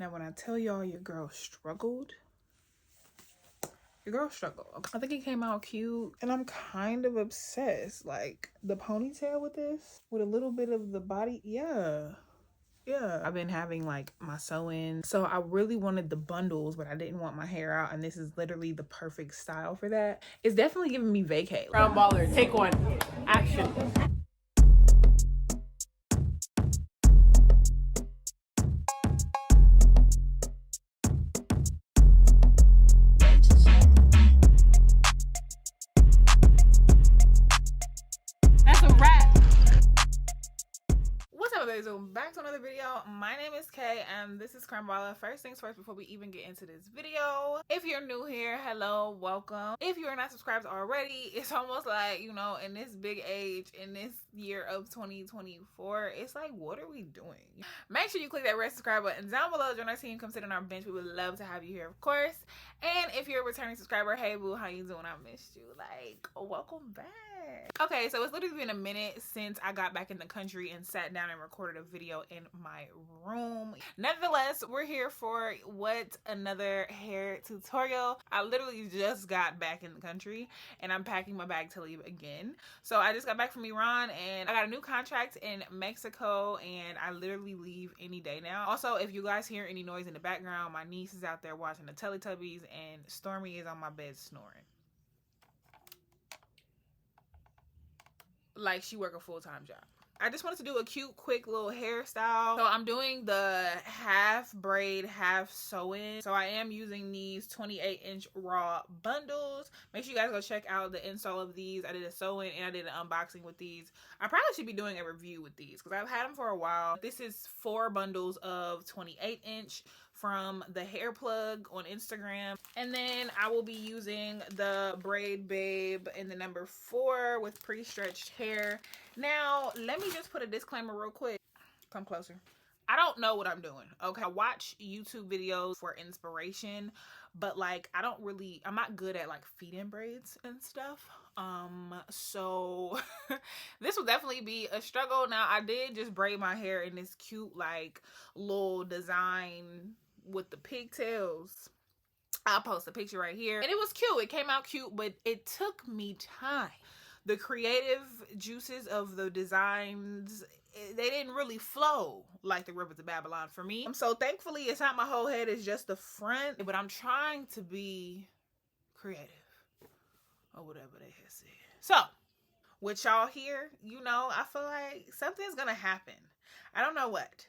Now, when I tell y'all your girl struggled, your girl struggled. I think it came out cute, and I'm kind of obsessed. Like, the ponytail with this, with a little bit of the body. Yeah. I've been having like my sew-in, so I really wanted the bundles, but I didn't want my hair out, and this is literally the perfect style for that. It's definitely giving me vacay. Brown baller, take one, action. That's a wrap. What's up, everybody? So back to another video. My name is Kay, and this is Crambala. First things first, before we even get into this video, if you're new here, hello, welcome. If you are not subscribed already, it's almost like, you know, in this big age, in this year of 2024, it's like, what are we doing? Make sure you click that red subscribe button down below. Join our team, come sit on our bench. We would love to have you here, of course. And if you're a returning subscriber, hey boo, how you doing? I missed you. Like, welcome back. Okay, so it's literally been a minute since I got back in the country and sat down and recorded a video in my room. Nevertheless, we're here for another hair tutorial. I literally just got back in the country and I'm packing my bag to leave again. So I just got back from Iran and I got a new contract in Mexico, and I literally leave any day now. Also, if you guys hear any noise in the background, my niece is out there watching the Teletubbies and Stormy is on my bed snoring. Like she work a full-time job. I just wanted to do a cute, quick little hairstyle. So I'm doing the half braid, half sew-in. So I am using these 28-inch raw bundles. Make sure you guys go check out the install of these. I did a sew-in and I did an unboxing with these. I probably should be doing a review with these because I've had them for a while. This is 4 bundles of 28-inch from the hair plug on Instagram. And then I will be using the Braid Babe in the number 4 with pre-stretched hair. Now, let me just put a disclaimer real quick. Come closer. I don't know what I'm doing, okay? I watch YouTube videos for inspiration, but like I'm not good at like feeding braids and stuff. So this will definitely be a struggle. Now, I did just braid my hair in this cute like little design with the pigtails. I'll post a picture right here. And it was cute. It came out cute, but it took me time. The creative juices of the designs, they didn't really flow like the rivers of Babylon for me. So thankfully, it's not my whole head, it's just the front. But I'm trying to be creative or whatever they have said. So, with y'all here, you know, I feel like something's gonna happen. I don't know what,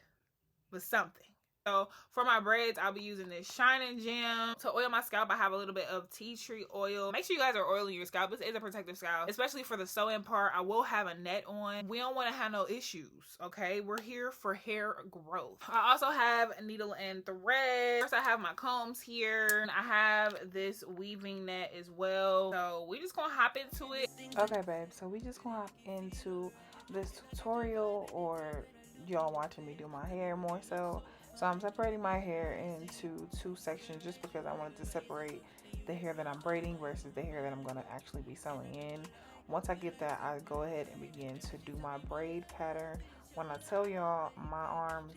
but something. So for my braids, I'll be using this Shine and Gem. To oil my scalp, I have a little bit of tea tree oil. Make sure you guys are oiling your scalp. This is a protective scalp, especially for the sew-in part. I will have a net on. We don't want to have no issues, okay? We're here for hair growth. I also have a needle and thread. First, I have my combs here. I have this weaving net as well. So we just gonna hop into it. Okay, babe. So we just gonna hop into this tutorial, or y'all watching me do my hair more so. So I'm separating my hair into 2 sections just because I wanted to separate the hair that I'm braiding versus the hair that I'm going to actually be sewing in. Once I get that, I go ahead and begin to do my braid pattern. When I tell y'all my arms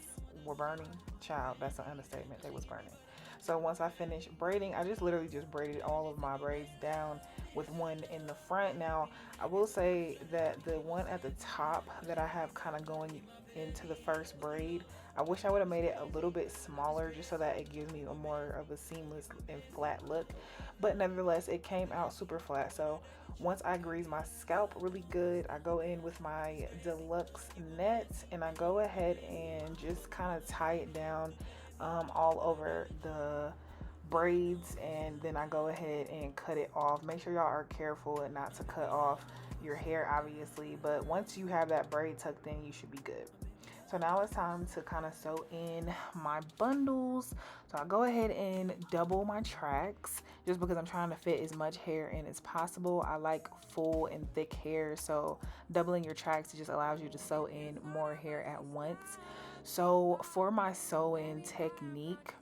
were burning, child, that's an understatement. They was burning. So once I finished braiding, I just literally just braided all of my braids down with one in the front. Now, I will say that the one at the top that I have kind of going into the first braid, I wish I would have made it a little bit smaller just so that it gives me a more of a seamless and flat look. But nevertheless, it came out super flat. So once I grease my scalp really good, I go in with my deluxe net and I go ahead and just kind of tie it down all over the braids, and then I go ahead and cut it off. Make sure y'all are careful and not to cut off your hair, obviously, but once you have that braid tucked in, you should be good. So now it's time to kind of sew in my bundles. So I go ahead and double my tracks just because I'm trying to fit as much hair in as possible. I like full and thick hair, so doubling your tracks just allows you to sew in more hair at once. So for my sew-in technique,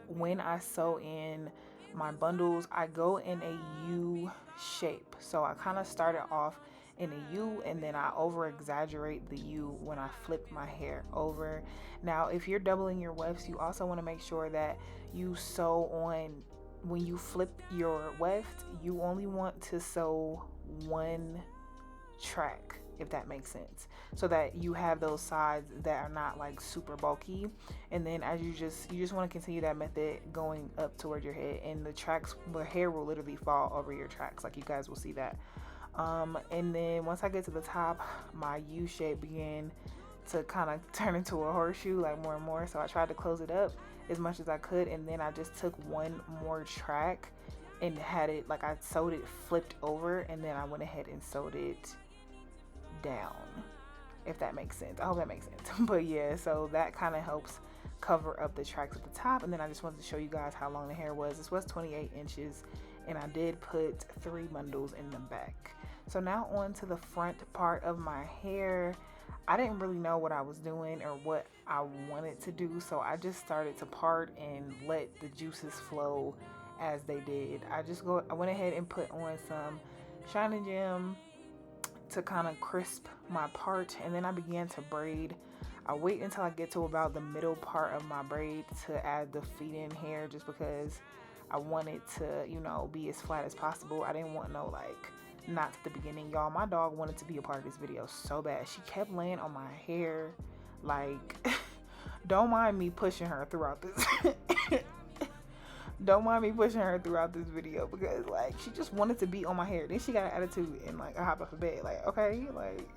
when I sew in my bundles, I go in a U shape. So I kind of started off in a U, and then I over exaggerate the U when I flip my hair over. Now if you're doubling your wefts, you also want to make sure that you sew on, when you flip your weft, you only want to sew one track, if that makes sense, so that you have those sides that are not like super bulky. And then as you just want to continue that method going up towards your head, and the hair will literally fall over your tracks, like you guys will see that. And then once I get to the top, my U shape began to kind of turn into a horseshoe, like more and more. So I tried to close it up as much as I could, and then I just took one more track and had it, like I sewed it flipped over, and then I went ahead and sewed it down, if that makes sense. I hope that makes sense. But yeah, so that kind of helps cover up the tracks at the top. And then I just wanted to show you guys how long the hair was. This was 28 inches, and I did put 3 bundles in the back. So now on to the front part of my hair. I didn't really know what I was doing or what I wanted to do, so I just started to part and let the juices flow as they did. I went ahead and put on some Shine and Gem to kind of crisp my part, and then I began to braid. I wait until I get to about the middle part of my braid to add the feed-in hair, just because I wanted to, you know, be as flat as possible. I didn't want no like knots at the beginning. Y'all, my dog wanted to be a part of this video so bad. She kept laying on my hair, like don't mind me pushing her throughout this don't mind me pushing her throughout this video, because like she just wanted to be on my hair. Then she got an attitude and like I hop off the bed like, okay, like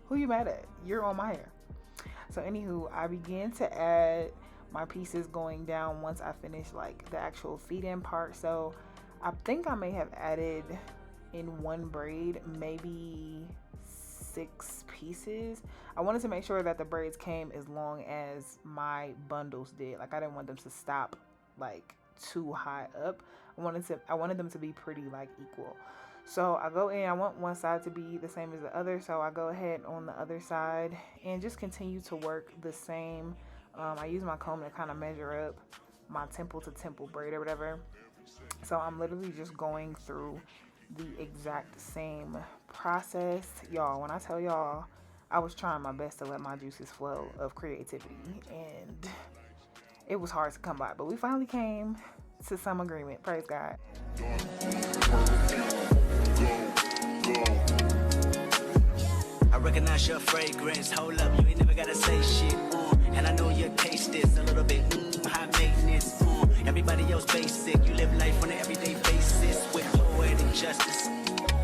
who you mad at? You're on my hair. So anywho, I began to add my pieces going down once I finished like the actual feed-in part. So I think I may have added in one braid maybe 6 pieces. I wanted to make sure that the braids came as long as my bundles did. Like I didn't want them to stop like too high up. I wanted them to be pretty like equal. So I go in, I want one side to be the same as the other, so I go ahead on the other side and just continue to work the same. I use my comb to kind of measure up my temple to temple braid or whatever. So I'm literally just going through the exact same process. Y'all, when I tell y'all, I was trying my best to let my juices flow of creativity, and it was hard to come by, but we finally came to some agreement. Praise God. I recognize your fragrance. Hold up, you ain't never gotta say shit. And I know your taste is a little bit high maintenance. Everybody else basic. You live life on an everyday basis with poetic justice.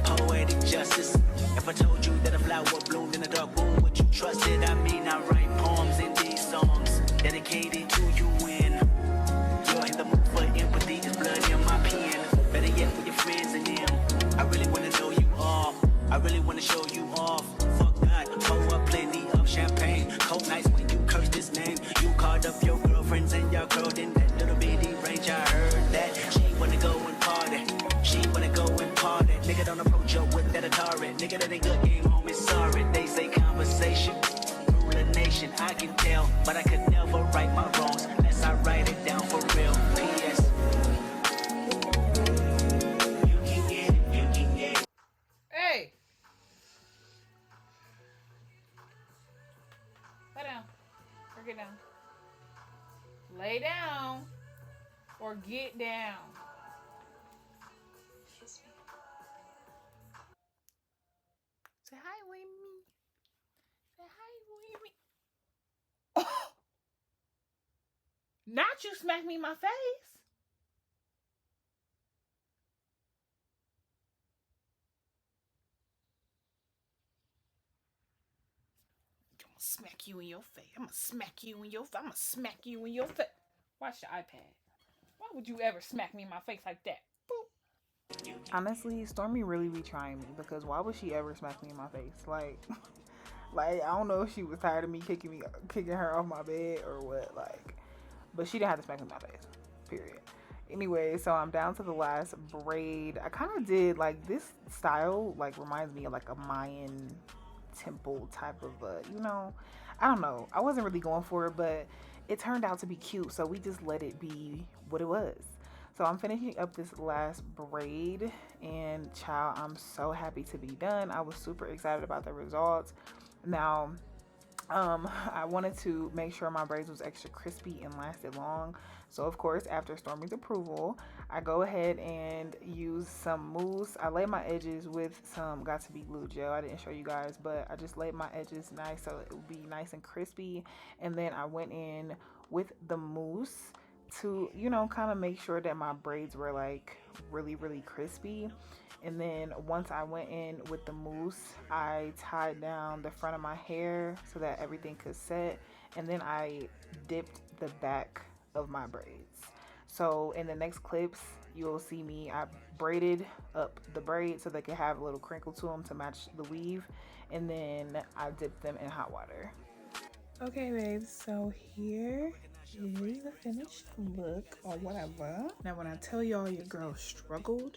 Poetic justice. If I told you that a flower bloomed in a dark room, would you trust it? I mean, I write poems in these songs dedicated to you. When you're in the mood for empathy, is blood in my pen. Better yet, with your friends and them. I really wanna know you all. I really wanna show you off. Fuck that, pour up plenty of champagne. Cold nights when you curse this name. You called up your girlfriends and y'all curled in that little bitty range. I heard that she wanna go and party. She wanna go and party. Nigga don't approach her with that Atari. Nigga that ain't good game home is sorry. They say conversation rule a nation. I can tell, but I could never right my wrongs unless I write it down for real. P.S. You can get it, you can get it. Hey, lay down or get down. Lay down or get down. Say hi with me. Say hi with me. Oh! Not you smack me in my face. I'm gonna smack you in your face. I'm gonna smack you in your face. I'm gonna smack you in your face. Watch the iPad. Why would you ever smack me in my face like that? Boop. Honestly, Stormy really be trying me, because why would she ever smack me in my face? Like I don't know if she was tired of me kicking her off my bed or what, like, but she didn't have to smack me in my face, period. Anyway, so I'm down to the last braid. I kind of did like this style, like reminds me of like a Mayan temple type of you know, I don't know, I wasn't really going for it, but it turned out to be cute, so we just let it be what it was. So I'm finishing up this last braid, and child, I'm so happy to be done. I was super excited about the results. Now, I wanted to make sure my braids was extra crispy and lasted long. So of course, after Stormy's approval, I go ahead and use some mousse. I lay my edges with some Got To Be glue gel. I didn't show you guys, but I just laid my edges nice so it would be nice and crispy. And then I went in with the mousse to, you know, kind of make sure that my braids were like really crispy. And then once I went in with the mousse, I tied down the front of my hair so that everything could set, and then I dipped the back of my braids. So in the next clips, you'll see me, I braided up the braids so they could have a little crinkle to them to match the weave, and then I dipped them in hot water. Okay, babes, so here is the finished look or whatever. Now when I tell y'all your girl struggled,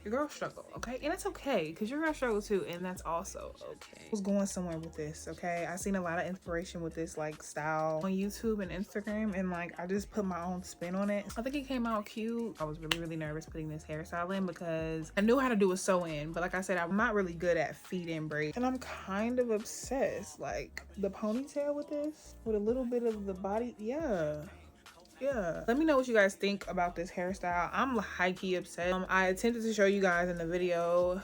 your girl struggle, okay? And it's okay, because you're gonna struggle too, and that's also okay. I was going somewhere with this, okay? I seen a lot of inspiration with this like style on YouTube and Instagram, and like I just put my own spin on it. I think it came out cute. I was really nervous putting this hairstyle in because I knew how to do a sew in, but like I said, I'm not really good at feed in braids, and I'm kind of obsessed. Like the ponytail with this, with a little bit of the body, yeah. Let me know what you guys think about this hairstyle. I'm high-key obsessed. I attempted to show you guys in the video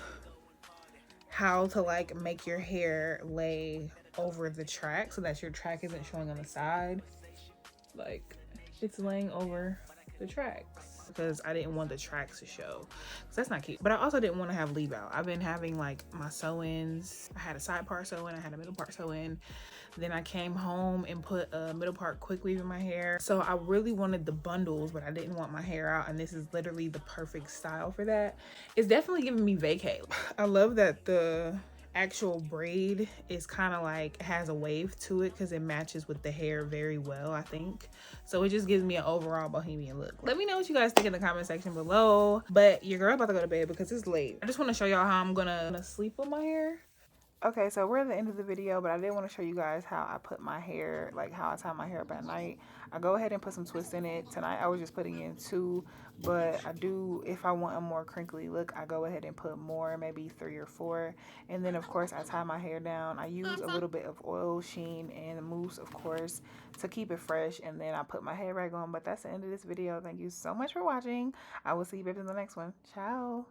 how to like make your hair lay over the track so that your track isn't showing on the side. Like it's laying over the tracks because I didn't want the tracks to show, because that's not cute. But I also didn't want to have leave out. I've been having like my sew-ins. I had a side part sew-in, I had a middle part sew-in. Then I came home and put a middle part Quickweave in my hair. So I really wanted the bundles, but I didn't want my hair out, and this is literally the perfect style for that. It's definitely giving me vacay. I love that the actual braid is kind of like has a wave to it because it matches with the hair very well, I think. So it just gives me an overall bohemian look. Let me know what you guys think in the comment section below. But your girl about to go to bed because it's late. I just want to show y'all how I'm gonna sleep with my hair. Okay, so we're at the end of the video, but I did want to show you guys how I put my hair, like how I tie my hair up at night. I go ahead and put some twists in it. Tonight I was just putting in 2, but I do, if I want a more crinkly look, I go ahead and put more, maybe 3 or 4. And then of course I tie my hair down. I use a little bit of oil sheen and mousse, of course, to keep it fresh. And then I put my hair back on. But that's the end of this video. Thank you so much for watching. I will see you back in the next one. Ciao.